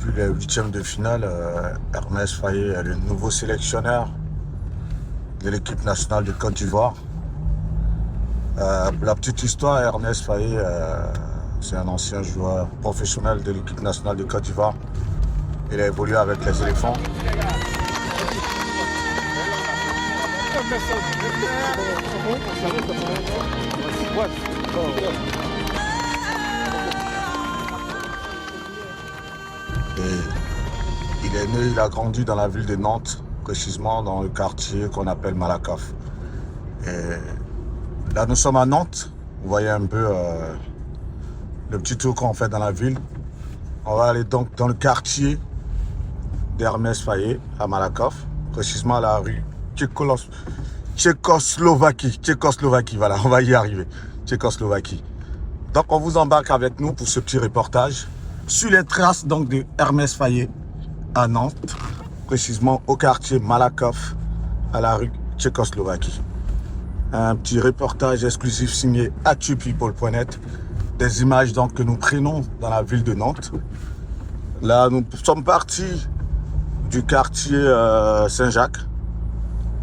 depuis les huitièmes de finale, Ernest Faye est le nouveau sélectionneur de l'équipe nationale de Côte d'Ivoire. Pour la petite histoire, Ernest Faye, c'est un ancien joueur professionnel de l'équipe nationale de Côte d'Ivoire. Il a évolué avec les éléphants. Et il est né, il a grandi dans la ville de Nantes, précisément dans le quartier qu'on appelle Malakoff. Et là, nous sommes à Nantes. Vous voyez un peu le petit tour qu'on fait dans la ville. On va aller donc dans le quartier d'Ernest Faye à Malakoff, précisément à la rue Tchécoslovaquie, voilà, on va y arriver, Tchécoslovaquie. Donc on vous embarque avec nous pour ce petit reportage sur les traces donc de Ernest Faye à Nantes, précisément au quartier Malakoff, à la rue Tchécoslovaquie. Un petit reportage exclusif signé atupeople.net, des images donc que nous prenons dans la ville de Nantes. Là, nous sommes partis du quartier Saint-Jacques,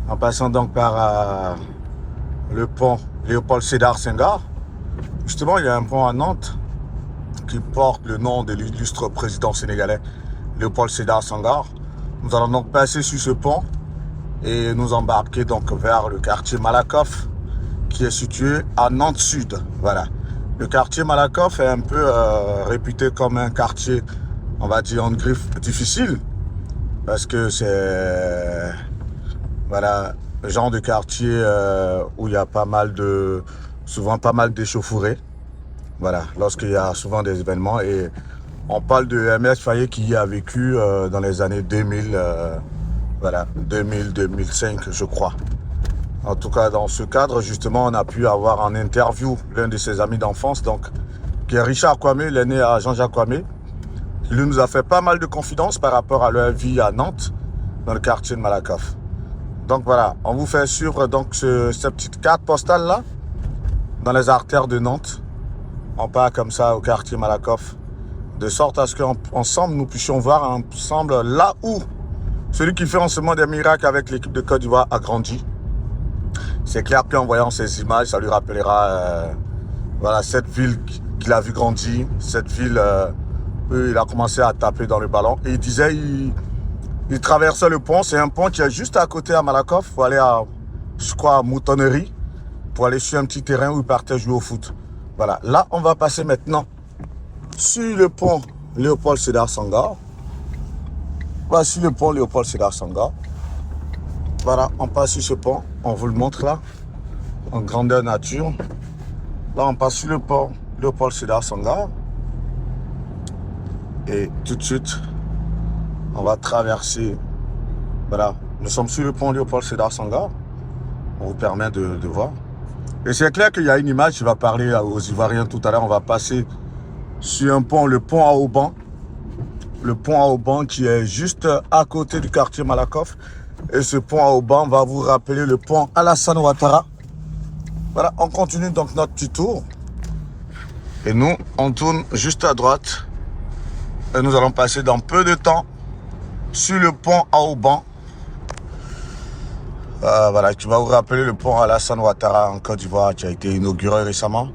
en passant donc par le pont Léopold Sédar Senghor. Justement, il y a un pont à Nantes qui porte le nom de l'illustre président sénégalais Léopold Sédar Senghor. Nous allons donc passer sur ce pont et nous embarquer donc vers le quartier Malakoff qui est situé à Nantes Sud. Voilà. Le quartier Malakoff est un peu réputé comme un quartier, on va dire, en griffe difficile, parce que c'est voilà, le genre de quartier où il y a souvent pas mal d'échauffourées. Voilà, lorsqu'il y a souvent des événements. Et on parle de Ernest Faye qui y a vécu dans les années 2000, voilà, 2000-2005, je crois. En tout cas, dans ce cadre, justement, on a pu avoir en interview l'un de ses amis d'enfance, donc, qui est Richard Kwame, il est né à Jean-Jacques Kwame. Il nous a fait pas mal de confidences par rapport à leur vie à Nantes, dans le quartier de Malakoff. Donc voilà, on vous fait suivre donc cette petite carte postale là, dans les artères de Nantes. On part comme ça au quartier Malakoff, de sorte à ce qu'ensemble nous puissions voir ensemble là où celui qui fait en ce moment des miracles avec l'équipe de Côte d'Ivoire a grandi. C'est clair qu'en voyant ces images, ça lui rappellera voilà, cette ville qu'il a vu grandir, cette ville où il a commencé à taper dans le ballon. Et il disait, il traversait le pont, c'est un pont qui est juste à côté à Malakoff, pour aller à, je crois, à Moutonnerie, pour aller sur un petit terrain où il partait jouer au foot. Voilà, là on va passer maintenant sur le pont Léopold Sédar Senghor. Voilà, sur le pont Léopold Sédar Senghor. Voilà, on passe sur ce pont, on vous le montre là, en grandeur nature. Là on passe sur le pont Léopold Sédar Senghor. Et tout de suite, on va traverser. Voilà, nous sommes sur le pont Léopold Sédar Senghor. On vous permet de voir. Et c'est clair qu'il y a une image, je vais parler aux Ivoiriens tout à l'heure. On va passer sur un pont, le pont à Auban. Le pont à Auban qui est juste à côté du quartier Malakoff. Et ce pont à Auban va vous rappeler le pont Alassane Ouattara. Voilà, on continue donc notre petit tour. Et nous, on tourne juste à droite. Et nous allons passer dans peu de temps sur le pont à Auban. Voilà, qui va vous rappeler le pont Alassane Ouattara en Côte d'Ivoire qui a été inauguré récemment.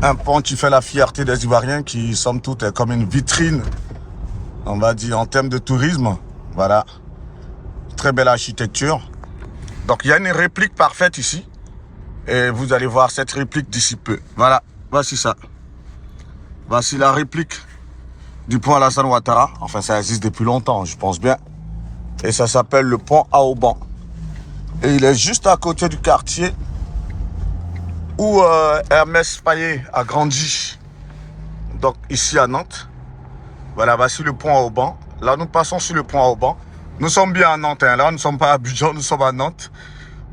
Un pont qui fait la fierté des Ivoiriens, qui somme toute est comme une vitrine, on va dire, en termes de tourisme. Voilà, très belle architecture. Donc il y a une réplique parfaite ici. Et vous allez voir cette réplique d'ici peu. Voilà, voici ça. Voici la réplique du pont Alassane Ouattara. Enfin, ça existe depuis longtemps, je pense bien. Et ça s'appelle le pont à Auban. Et il est juste à côté du quartier où Ernest Faye a grandi. Donc ici à Nantes. Voilà, voici le pont à Auban. Là, nous passons sur le pont à Auban. Nous sommes bien à Nantes. Hein. Là, nous ne sommes pas à Abidjan, nous sommes à Nantes.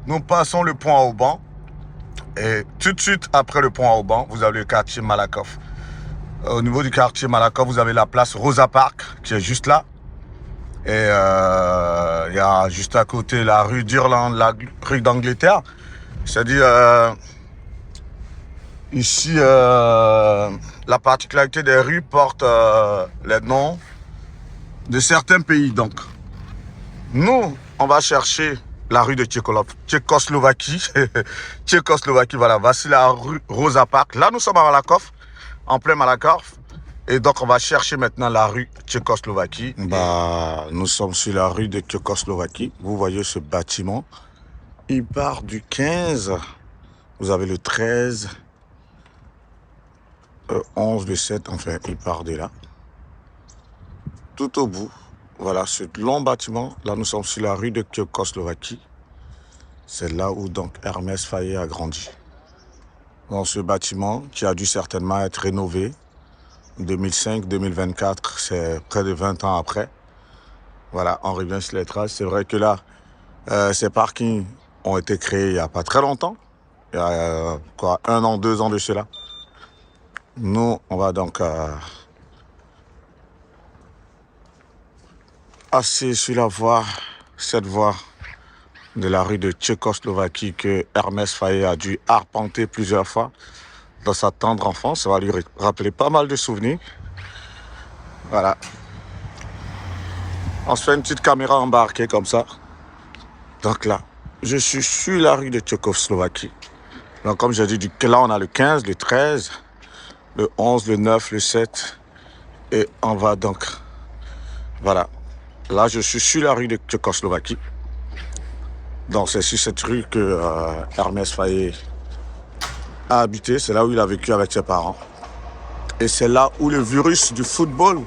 Nous passons le pont à Auban. Et tout de suite après le pont à Auban, vous avez le quartier Malakoff. Au niveau du quartier Malakoff, vous avez la place Rosa Parks qui est juste là. Et il y a juste à côté la rue d'Irlande, la rue d'Angleterre. C'est-à-dire Ici, la particularité des rues porte les noms de certains pays. Donc, nous, on va chercher la rue de Tchécoslovaquie. Tchécoslovaquie, voilà. Voici la rue Rosa Parks. Là, nous sommes à Malakoff, en plein Malakoff. Et donc, on va chercher maintenant la rue Tchécoslovaquie. Bah, nous sommes sur la rue de Tchécoslovaquie. Vous voyez ce bâtiment. Il part du 15. Vous avez le 13, 11, le 7. Enfin, il part de là. Tout au bout. Voilà, ce long bâtiment. Là, nous sommes sur la rue de Tchécoslovaquie. C'est là où donc Hermès Faye a grandi. Dans ce bâtiment qui a dû certainement être rénové. 2005-2024, c'est près de 20 ans après. Voilà, on revient sur les traces. C'est vrai que là, ces parkings ont été créés il n'y a pas très longtemps. Il y a quoi, 1 an, 2 ans de cela. Nous, on va donc passer sur la voie, cette voie de la rue de Tchécoslovaquie que Hermès Faye a dû arpenter plusieurs fois dans sa tendre enfance. Ça va lui rappeler pas mal de souvenirs. Voilà. On se fait une petite caméra embarquée comme ça. Donc là, je suis sur la rue de Tchécoslovaquie. Donc comme j'ai dit, là on a le 15, le 13, le 11, le 9, le 7. Et on va donc... Voilà. Là, je suis sur la rue de Tchécoslovaquie. Donc c'est sur cette rue que Hermès Faye a habité. C'est là où il a vécu avec ses parents. Et c'est là où le virus du football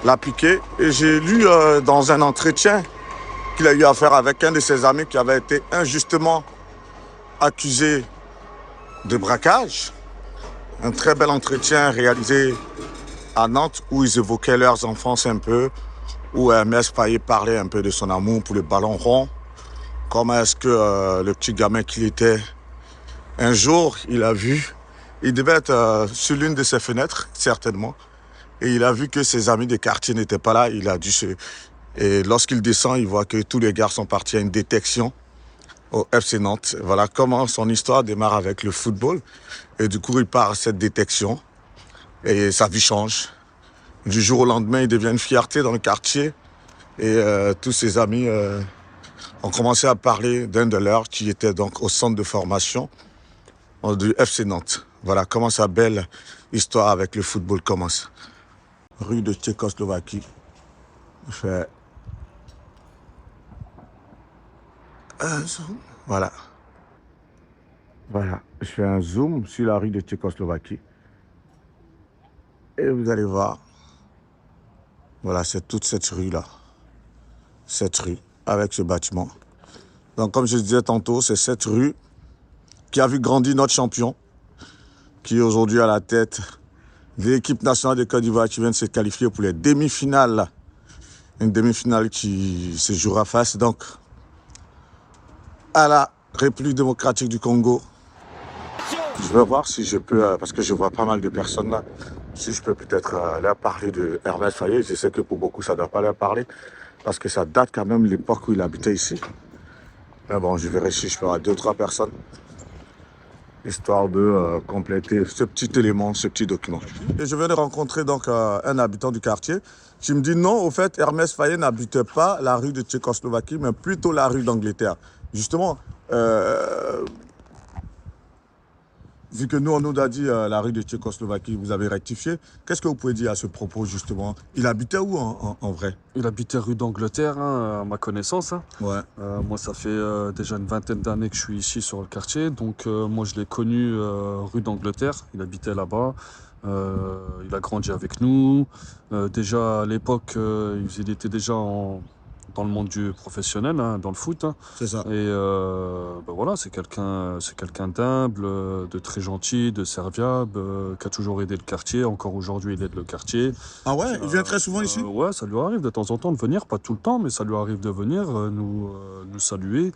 l'a piqué. Et j'ai lu dans un entretien qu'il a eu à faire avec un de ses amis qui avait été injustement accusé de braquage. Un très bel entretien réalisé à Nantes où ils évoquaient leurs enfances un peu, où Hermès Faye parlait un peu de son amour pour le ballon rond. Comment est-ce que le petit gamin qu'il était, un jour, il a vu, il devait être sur l'une de ses fenêtres, certainement, et il a vu que ses amis de quartier n'étaient pas là. Il a dû se... Et lorsqu'il descend, il voit que tous les gars sont partis à une détection au FC Nantes. Voilà comment son histoire démarre avec le football. Et du coup, il part à cette détection et sa vie change. Du jour au lendemain, il devient une fierté dans le quartier. Et tous ses amis ont commencé à parler d'un de leurs qui était donc au centre de formation du FC Nantes. Voilà comment sa belle histoire avec le football commence. Rue de Tchécoslovaquie. Je fais un zoom. Voilà. Voilà. Je fais un zoom sur la rue de Tchécoslovaquie. Et vous allez voir. Voilà, c'est toute cette rue-là. Cette rue, avec ce bâtiment. Donc, comme je disais tantôt, c'est cette rue qui a vu grandir notre champion, qui est aujourd'hui à la tête de l'équipe nationale de Côte d'Ivoire qui vient de se qualifier pour les demi-finales. Une demi-finale qui se jouera face donc à la République démocratique du Congo. Je vais voir si je peux, parce que je vois pas mal de personnes là, si je peux peut-être leur parler de Hermès Faye. Je sais que pour beaucoup, ça ne doit pas leur parler, parce que ça date quand même de l'époque où il habitait ici. Mais bon, je verrai si je peux avoir 2-3 personnes, histoire de compléter ce petit élément, ce petit document. Et je viens de rencontrer donc un habitant du quartier qui me dit non, au fait, Hermès Faye n'habitait pas la rue de Tchécoslovaquie, mais plutôt la rue d'Angleterre. Justement, vu que nous, on nous a dit la rue de Tchécoslovaquie, vous avez rectifié. Qu'est-ce que vous pouvez dire à ce propos, justement? Il habitait où en vrai? Il habitait rue d'Angleterre, hein, à ma connaissance. Hein. Ouais. Moi, ça fait déjà une vingtaine d'années que je suis ici sur le quartier. Donc, moi, je l'ai connu rue d'Angleterre. Il habitait là-bas. Il a grandi avec nous. Déjà, à l'époque, il était déjà dans le monde du professionnel, hein, dans le foot. Hein. C'est ça. Et ben voilà, c'est quelqu'un d'humble, de très gentil, de serviable, qui a toujours aidé le quartier. Encore aujourd'hui, il aide le quartier. Ah ouais, il vient très souvent ici? Ouais, ça lui arrive de temps en temps de venir, pas tout le temps, mais ça lui arrive de venir nous saluer.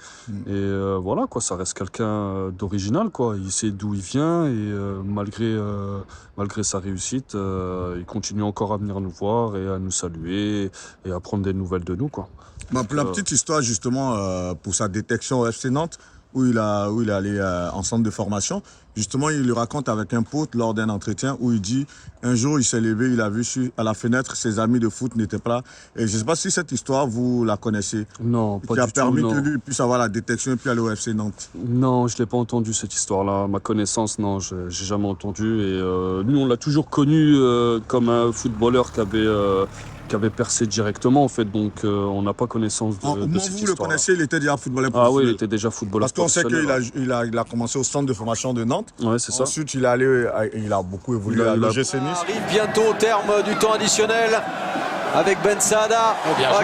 Et voilà, quoi, ça reste quelqu'un d'original, quoi. Il sait d'où il vient et malgré sa réussite, il continue encore à venir nous voir et à nous saluer et à prendre des nouvelles de nous, quoi. Bah, pour la petite histoire, justement, pour sa détection au FC Nantes, où il est allé en centre de formation, Justement, il le raconte avec un pote lors d'un entretien où il dit un jour, il s'est levé, il a vu à la fenêtre, ses amis de foot n'étaient pas là. Et je ne sais pas si cette histoire, vous la connaissez. Non, pas Qui a du tout, permis que non. lui puisse avoir la détection et puis aller au FC Nantes. Non, je l'ai pas entendu cette histoire-là. À ma connaissance, non, j'ai jamais entendu. Et nous, on l'a toujours connu comme un footballeur qui avait percé directement, en fait. Donc, on n'a pas connaissance Au de moment où cette vous le histoire-là. connaissiez, il était déjà footballeur Ah oui, il professionnel. était déjà footballeur Parce qu'on sait qu'il professionnel. il a commencé au centre de formation de Nantes. Ouais, c'est ça. Ensuite, il est allé, il a beaucoup évolué à l'OGC Nice. Arrive bientôt au terme du temps additionnel avec Ben Saada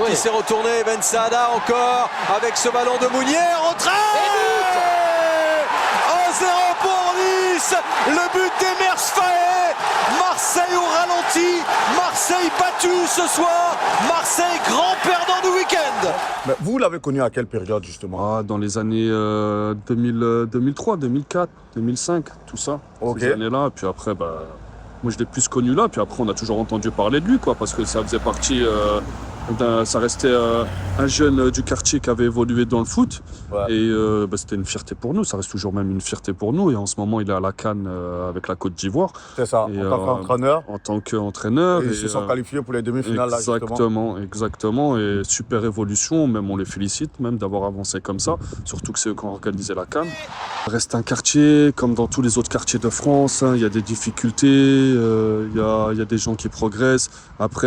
qui s'est retourné. Ben Saada encore avec ce ballon de Mounier. Rentré 1-0 pour Nice. Le but d'Emers Faé. Marseille au ralenti. Marseille battu ce soir. Marseille grand perdant du week-end. Mais vous l'avez connu à quelle période justement? Ah, dans les années 2003, 2004, 2005, tout ça. Ok. Ces années-là. Et puis après, bah, moi, je l'ai plus connu là. Puis après, on a toujours entendu parler de lui, quoi, parce que ça faisait partie ça restait un jeune du quartier qui avait évolué dans le foot. Ouais. Et bah, c'était une fierté pour nous. Ça reste toujours même une fierté pour nous. Et en ce moment, il est à la CAN avec la Côte d'Ivoire. C'est ça, Et, en tant qu'entraîneur. En tant qu'entraîneur. Et ils se sont qualifiés pour les demi-finales là, justement. Exactement. Et super évolution. Même on les félicite même d'avoir avancé comme ça. Surtout que c'est eux qui ont organisé la CAN. Ça reste un quartier comme dans tous les autres quartiers de France. Hein. Il y a des difficultés. Il y a des gens qui progressent. Après,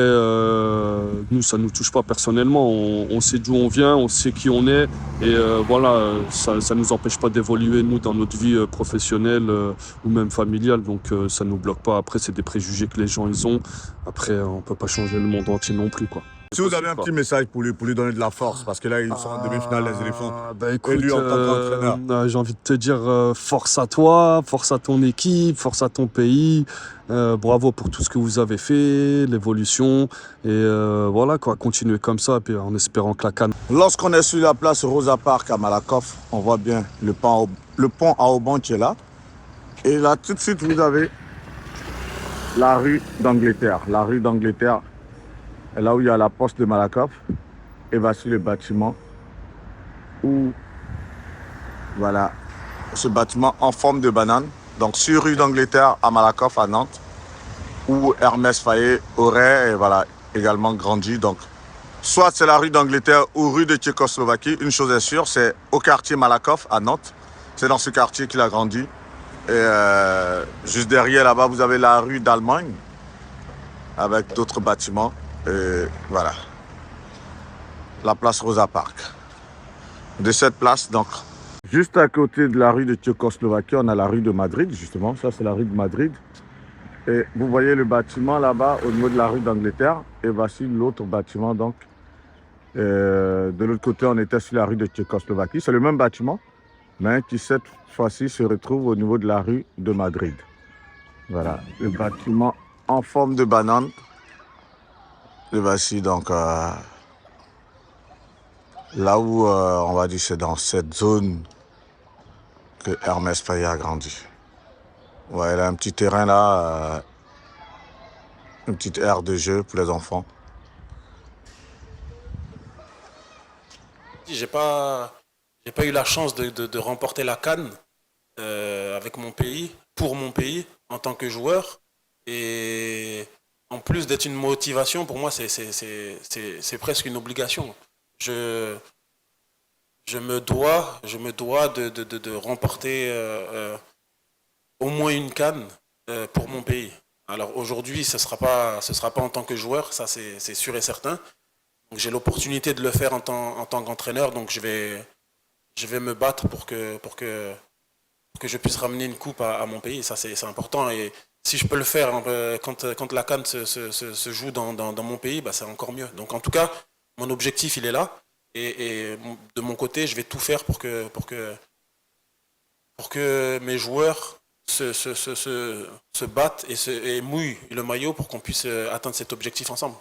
nous, ça nous touche pas personnellement. On sait d'où on vient, on sait qui on est. Et voilà, ça nous empêche pas d'évoluer, nous, dans notre vie professionnelle ou même familiale. Donc, ça nous bloque pas. Après, c'est des préjugés que les gens, ils ont. Après, on peut pas changer le monde entier non plus, quoi. Si vous avez un petit message pour lui donner de la force, parce que là, ils sont en demi-finale, les éléphants. Bah écoute, Et lui, en tant qu'entraîneur. j'ai envie de te dire force à toi, force à ton équipe, force à ton pays. Bravo pour tout ce que vous avez fait, l'évolution. Et voilà, quoi, continuer comme ça, et puis en espérant que la CAN. Lorsqu'on est sur la place Rosa Parks à Malakoff, on voit bien le pont à Auban qui est là. Et là, tout de suite, vous avez la rue d'Angleterre. La rue d'Angleterre, là où il y a la poste de Malakoff. Et voici le bâtiment où, voilà, ce bâtiment en forme de banane. Donc, sur rue d'Angleterre à Malakoff, à Nantes, où Hermès Faé aurait, voilà, également grandi. Donc, soit c'est la rue d'Angleterre ou rue de Tchécoslovaquie. Une chose est sûre, c'est au quartier Malakoff à Nantes. C'est dans ce quartier qu'il a grandi. Et juste derrière là-bas, vous avez la rue d'Allemagne avec d'autres bâtiments. Et voilà. La place Rosa Parks. De cette place, donc, juste à côté de la rue de Tchécoslovaquie, on a la rue de Madrid, justement. Ça, c'est la rue de Madrid. Et vous voyez le bâtiment là-bas au niveau de la rue d'Angleterre. Et voici l'autre bâtiment, donc. De l'autre côté, on était sur la rue de Tchécoslovaquie. C'est le même bâtiment, mais qui cette fois-ci se retrouve au niveau de la rue de Madrid. Voilà, le bâtiment en forme de banane. Et voici donc là où on va dire c'est dans cette zone que Hermès Faé a grandi. Ouais, il a un petit terrain là, une petite aire de jeu pour les enfants. J'ai pas eu la chance de remporter la CAN avec mon pays, pour mon pays, en tant que joueur. Et en plus d'être une motivation, pour moi, c'est presque une obligation. Je me dois de remporter au moins une CAN pour mon pays. Alors aujourd'hui, ce sera pas en tant que joueur, ça c'est sûr et certain. Donc j'ai l'opportunité de le faire en tant qu'entraîneur, donc je vais me battre pour que je puisse ramener une coupe à mon pays. Ça c'est important. Et si je peux le faire quand la CAN se joue dans mon pays, bah, c'est encore mieux. Donc en tout cas, mon objectif il est là. Et de mon côté, je vais tout faire pour que mes joueurs se battent et mouillent le maillot pour qu'on puisse atteindre cet objectif ensemble.